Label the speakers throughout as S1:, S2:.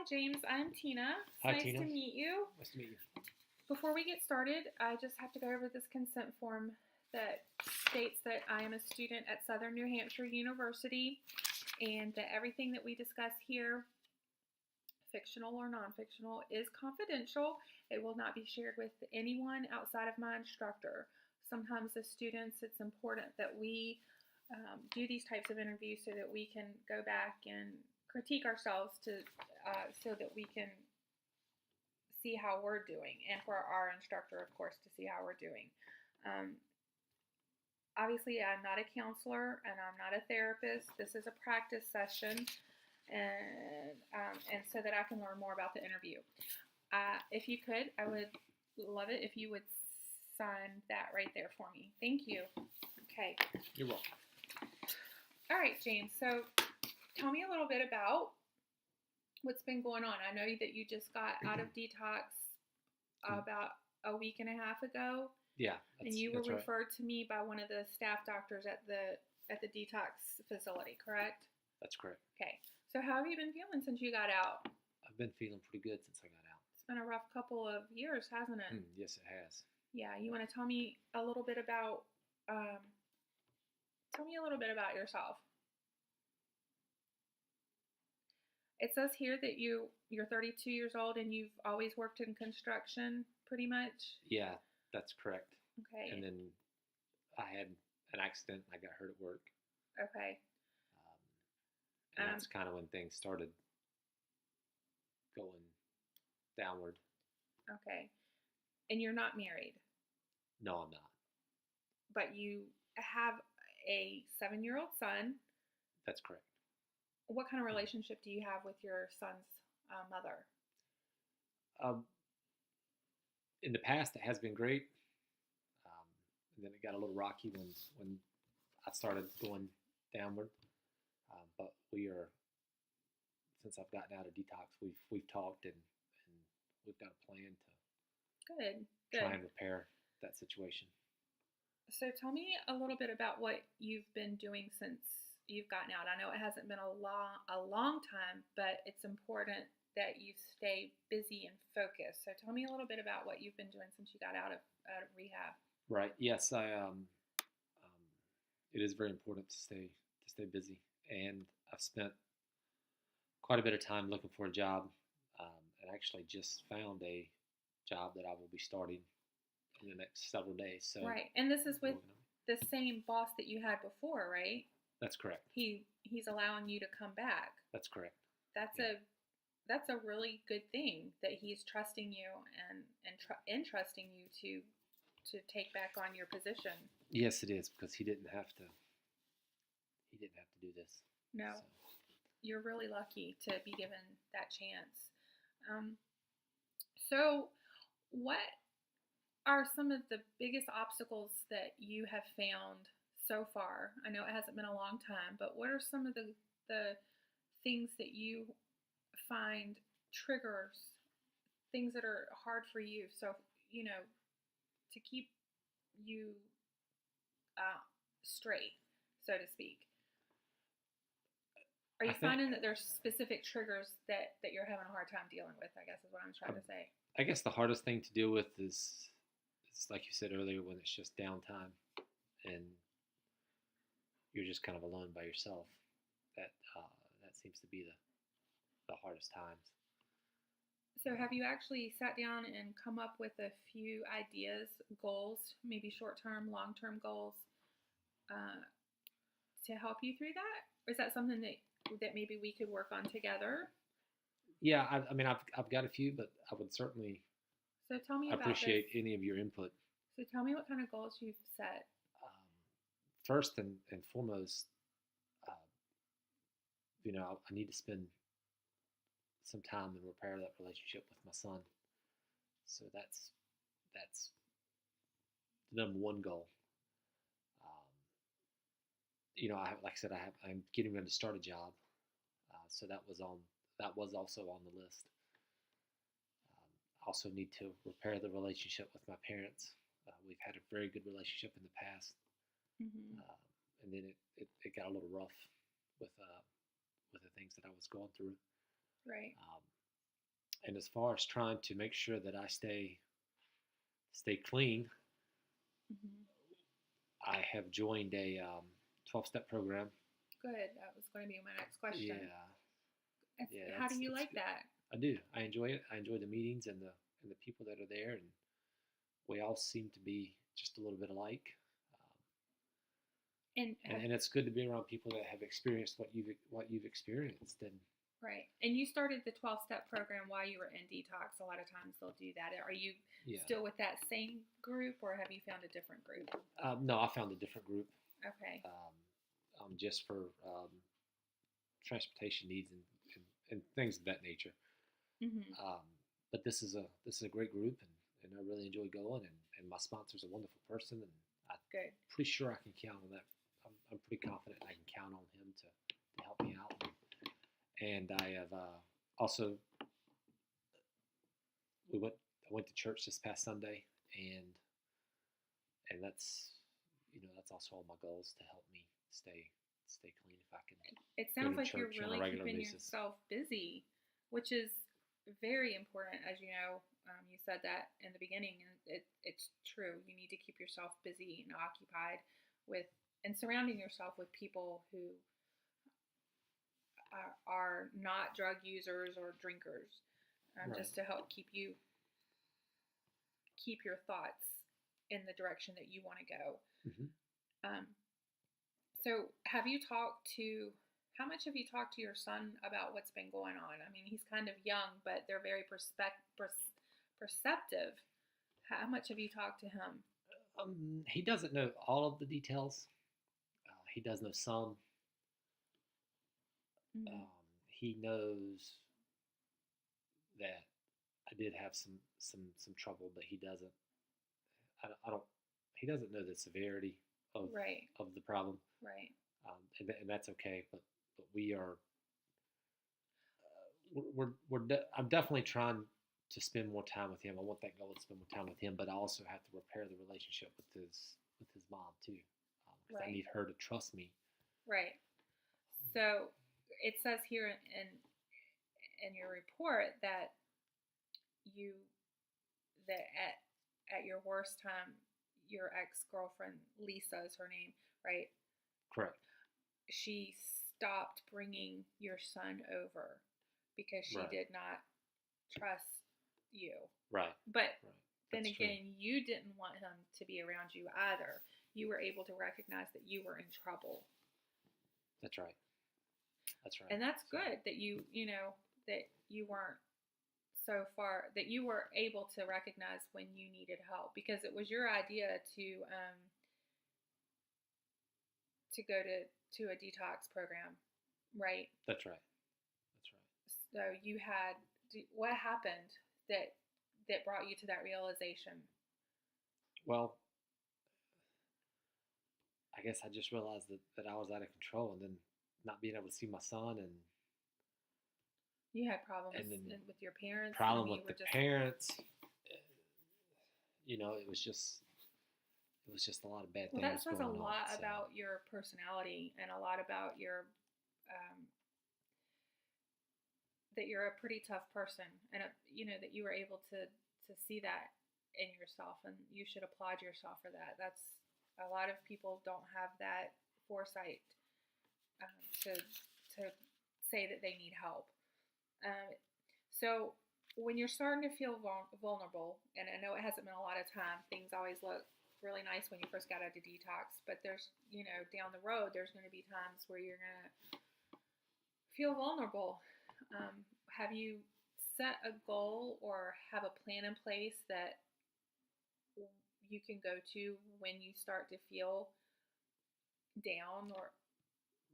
S1: Hi, James. I'm Tina. It's
S2: Hi,
S1: nice
S2: Tina.
S1: to meet you.
S2: Nice to meet you.
S1: Before we get started, I just have to go over this consent form that states that I am a student at Southern New Hampshire University and that everything that we discuss here, fictional or non-fictional, is confidential. It will not be shared with anyone outside of my instructor. Sometimes as students, it's important that we do these types of interviews so that we can go back and critique ourselves so that we can see how we're doing, and for our instructor, of course, to see how we're doing. Um, Obviously, I'm not a counselor and I'm not a therapist. This is a practice session, and so that I can learn more about the interview. If you could, I would love it if you would sign that right there for me. Thank you. Okay.
S2: You're welcome.
S1: All right, James. So tell me a little bit about what's been going on. I know that you just got out of detox about a week and a half ago.
S2: Yeah,
S1: and you were
S2: that's right.
S1: referred to me by one of the staff doctors at the detox facility, correct?
S2: That's correct.
S1: Okay. So how have you been feeling since you got out?
S2: I've been feeling pretty good since I got out.
S1: It's been a rough couple of years, hasn't it?
S2: Yes, it has.
S1: Yeah. You want to tell me a little bit about yourself? It says here that you're 32 years old and you've always worked in construction, pretty much.
S2: Yeah, that's correct.
S1: Okay.
S2: And then I had an accident and I got hurt at work.
S1: Okay.
S2: And that's kind of when things started going downward.
S1: Okay. And you're not married?
S2: No, I'm not.
S1: But you have a 7-year-old son.
S2: That's correct.
S1: What kind of relationship do you have with your son's mother?
S2: In the past, it has been great. And then it got a little rocky when I started going downward. But since I've gotten out of detox, we've talked and we've got a plan
S1: to
S2: try and repair that situation.
S1: So tell me a little bit about what you've been doing since you've gotten out. I know it hasn't been a long time, but it's important that you stay busy and focused. So tell me a little bit about what you've been doing since you got out of rehab.
S2: Right. Yes, it is very important to stay busy, and I've spent quite a bit of time looking for a job, and actually just found a job that I will be starting in the next several days. So
S1: right, and this is with the same boss that you had before, right?
S2: That's correct.
S1: He's allowing you to come back.
S2: That's correct.
S1: That's a really good thing that he's trusting you and entrusting you to take back on your position.
S2: Yes, it is, because he didn't have to do this.
S1: No. So. You're really lucky to be given that chance. So what are some of the biggest obstacles that you have found so far? I know it hasn't been a long time, but what are some of the things that you find triggers, things that are hard for you? So, to keep you straight, so to speak. Are you finding that there's specific triggers that you're having a hard time dealing with, I guess is what I'm trying to say.
S2: I guess the hardest thing to deal with is like you said earlier, when it's just downtime and you're just kind of alone by yourself. That seems to be the hardest times.
S1: So have you actually sat down and come up with a few ideas, goals, maybe short-term, long-term goals, to help you through that? Or is that something that maybe we could work on together?
S2: Yeah, I mean, I've got a few, but I would certainly appreciate any of your input.
S1: So tell me what kind of goals you've set.
S2: First and foremost, I need to spend some time and repair that relationship with my son. So that's the number one goal. I'm getting ready to start a job, so that was also on the list. I also need to repair the relationship with my parents. We've had a very good relationship in the past, and then it got a little rough with the things that I was going through.
S1: Right.
S2: And as far as trying to make sure that I stay clean,
S1: Hmm.
S2: I have joined a 12-step program.
S1: Good. That was going to be my next question.
S2: Yeah, yeah,
S1: How do you
S2: it's
S1: like that?
S2: I do. I enjoy it. I enjoy the meetings and the people that are there, and we all seem to be just a little bit alike.
S1: And
S2: And it's good to be around people that have experienced what you've experienced. And
S1: right. And you started the 12-step program while you were in detox. A lot of times they'll do that. Are you
S2: yeah,
S1: still with that same group or have you found a different group?
S2: no, I found a different group,
S1: Okay.
S2: just for transportation needs and things of that nature.
S1: Hmm.
S2: Um, but this is a great group, and I really enjoy going. And my sponsor's a wonderful person, and I'm
S1: Good.
S2: pretty sure I can count on that. I'm pretty confident I can count on him to help me out. And I have also I went to church this past Sunday, and that's also on my goals to help me stay clean if I can
S1: It
S2: go
S1: sounds
S2: to
S1: like you're
S2: church on a
S1: really
S2: regular
S1: keeping
S2: basis.
S1: yourself busy, which is very important. As you know, you said that in the beginning, and it's true. You need to keep yourself busy and occupied with, and surrounding yourself with people who are not drug users or drinkers,
S2: Right.
S1: just to help keep your thoughts in the direction that you want to go.
S2: Hmm.
S1: Um, so, have you talked to? How much have you talked to your son about what's been going on? I mean, he's kind of young, but they're very perceptive. How much have you talked to him?
S2: He doesn't know all of the details. He does know some.
S1: Mm-hmm.
S2: Um, he knows that I did have some trouble, but he doesn't. I don't. He doesn't know the severity of
S1: Right,
S2: of the problem,
S1: right,
S2: and that's okay. But we are. I'm definitely trying to spend more time with him. I want that goal to spend more time with him, but I also have to repair the relationship with his mom too, because I
S1: right,
S2: need her to trust me.
S1: right. So it says here in your report that you that at your worst time, your ex girlfriend Lisa is her name, right?
S2: Correct.
S1: She stopped bringing your son over because she
S2: Right.
S1: did not trust you.
S2: Right.
S1: But
S2: Right.
S1: then
S2: That's true.
S1: again, you didn't want him to be around you either. You were able to recognize that you were in trouble.
S2: That's right. That's right.
S1: And that's
S2: So,
S1: good that that you weren't so far that you were able to recognize when you needed help because it was your idea to go to a detox program, right?
S2: that's right. That's right.
S1: So you had what happened that brought you to that realization?
S2: Well, I guess I just realized that I was out of control, and then not being able to see my son,
S1: You had problems
S2: and then
S1: with your parents,
S2: problem
S1: and you
S2: with
S1: were
S2: the
S1: just
S2: parents. It was just a lot of bad
S1: well. That
S2: things
S1: says a
S2: going on.
S1: lot
S2: So
S1: about your personality and a lot about your um, that you're a pretty tough person, and that you were able to see that in yourself, and you should applaud yourself for that. That's a lot of people don't have that foresight to say that they need help. So when you're starting to feel vulnerable, and I know it hasn't been a lot of time, things always look really nice when you first got out of detox, but there's down the road there's going to be times where you're going to feel vulnerable. Have you set a goal or have a plan in place that you can go to when you start to feel down or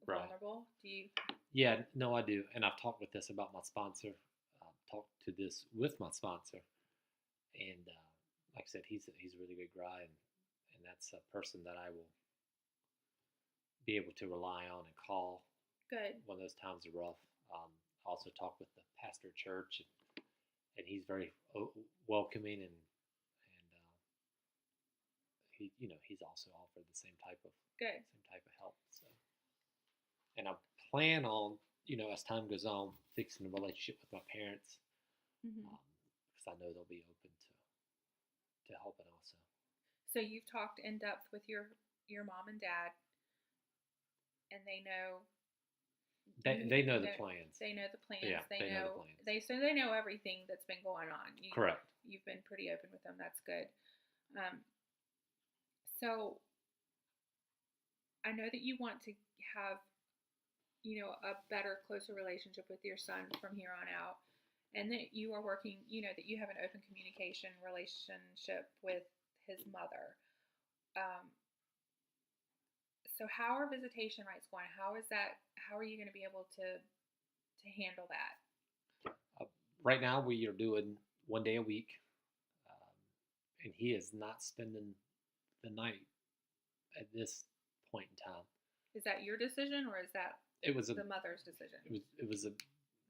S2: right.
S1: vulnerable? Do you?
S2: Yeah, no, I do, and I've talked with this about my sponsor. Talked to this with my sponsor, and like I said, he's a really good guy, and that's a person that I will be able to rely on and call
S1: Good.
S2: when those times are rough. I also talk with the pastor of church, and he's very welcoming, and he's also offered the
S1: Good.
S2: same type of help. So, and I plan on as time goes on fixing the relationship with my parents. because I know they'll be open to helping also.
S1: So you've talked in depth with your mom and dad, and they know
S2: They know the plans.
S1: They know the plans.
S2: Yeah,
S1: they
S2: know
S1: know
S2: the plans.
S1: they know everything that's been going on.
S2: Correct.
S1: You've been pretty open with them. That's good. So I know that you want to have a better, closer relationship with your son from here on out, and that you are working. That you have an open communication relationship with his mother. So how are visitation rights going? How is that? How are you going to be able to handle that?
S2: Right now, we are doing 1 day a week, and he is not spending the night at this point in time.
S1: Is that your decision, or is that the mother's decision?
S2: It was a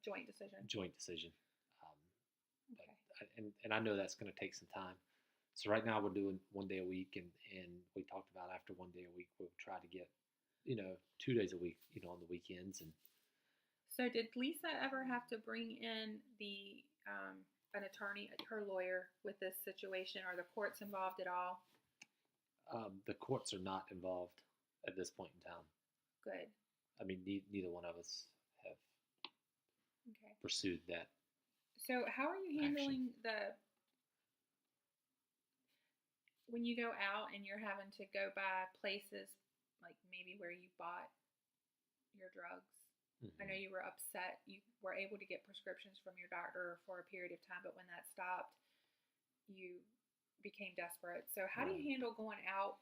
S1: joint decision.
S2: Joint decision.
S1: Okay.
S2: And I know that's going to take some time. So right now we're doing 1 day a week, and we talked about after 1 day a week we'll try to get 2 days a week on the weekends. And
S1: so did Lisa ever have to bring in an attorney, her lawyer, with this situation? Are the courts involved at all?
S2: The courts are not involved at this point in time.
S1: Good.
S2: I mean, neither one of us have pursued that.
S1: So how are you handling when you go out and you're having to go by places like maybe where you bought your drugs? Mm-hmm. I know you were upset. You were able to get prescriptions from your doctor for a period of time, but when that stopped, you became desperate. So how do you handle going out,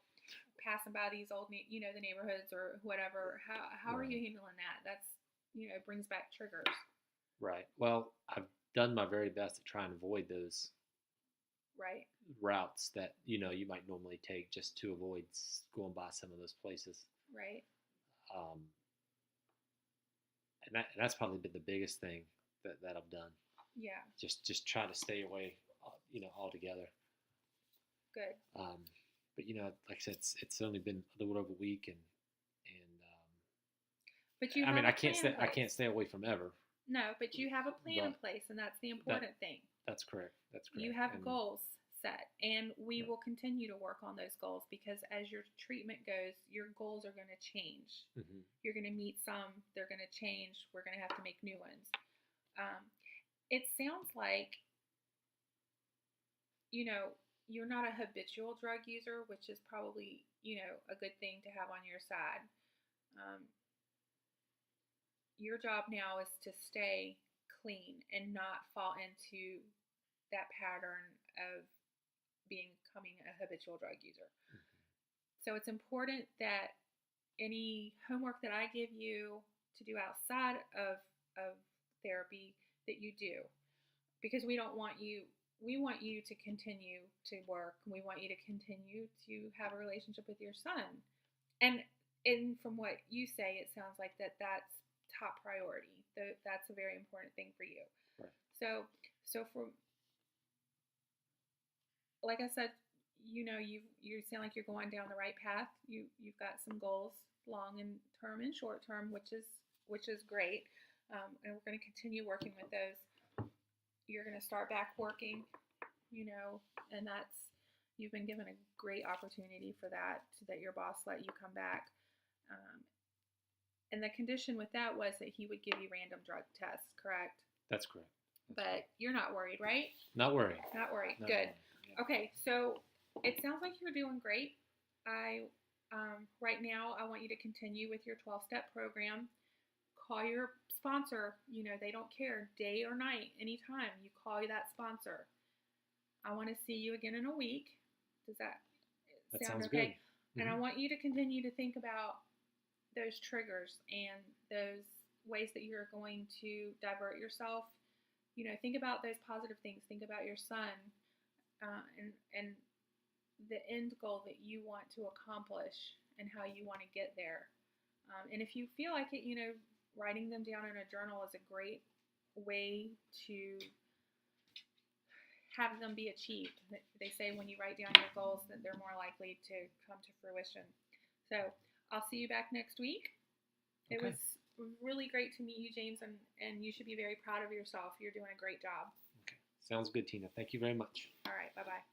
S1: passing by these old, the neighborhoods or whatever? How are you handling that? That's, brings back triggers. Right.
S2: Well, I've done my very best to try and avoid those routes that you might normally take, just to avoid going by some of those places.
S1: Right.
S2: And that's probably been the biggest thing that I've done.
S1: Yeah.
S2: Just try to stay away, altogether.
S1: Good.
S2: But like I said, it's only been a little over a week, and
S1: but you.
S2: I can't stay away from ever.
S1: No, but you have a plan in place, and that's the important thing.
S2: That's correct.
S1: You have goals set, and we will continue to work on those goals, because as your treatment goes, your goals are going to change.
S2: Mm-hmm.
S1: You're going to meet some, they're going to change, we're going to have to make new ones. It sounds like, you're not a habitual drug user, which is probably, a good thing to have on your side. Your job now is to stay clean and not fall into that pattern of becoming a habitual drug user.
S2: Mm-hmm.
S1: So it's important that any homework that I give you to do outside of therapy that you do, because we want you to continue to work, and we want you to continue to have a relationship with your son. And from what you say, it sounds like that's top priority. That's a very important thing for you.
S2: Right.
S1: So for, like I said, you sound like you're going down the right path. You've got some goals, long and term and short term, which is great. And we're going to continue working with those. You're going to start back working, and you've been given a great opportunity for that, so that your boss let you come back. And the condition with that was that he would give you random drug tests, correct?
S2: That's correct.
S1: But you're not worried, right?
S2: Not worried.
S1: Not worried. Good. Yeah. Okay, so it sounds like you're doing great. Right now, I want you to continue with your 12-step program. Call your sponsor. They don't care, day or night, anytime. You call that sponsor. I want to see you again in a week. Does that sound okay? Good. Mm-hmm. And I want you to continue to think about those triggers and those ways that you're going to divert yourself. Think about those positive things. Think about your son, and the end goal that you want to accomplish and how you want to get there. And if you feel like it, writing them down in a journal is a great way to have them be achieved. They say when you write down your goals, that they're more likely to come to fruition. So I'll see you back next week. Okay. It was really great to meet you, James, and you should be very proud of yourself. You're doing a great job.
S2: Okay. Sounds good, Tina. Thank you very much.
S1: All right, bye-bye.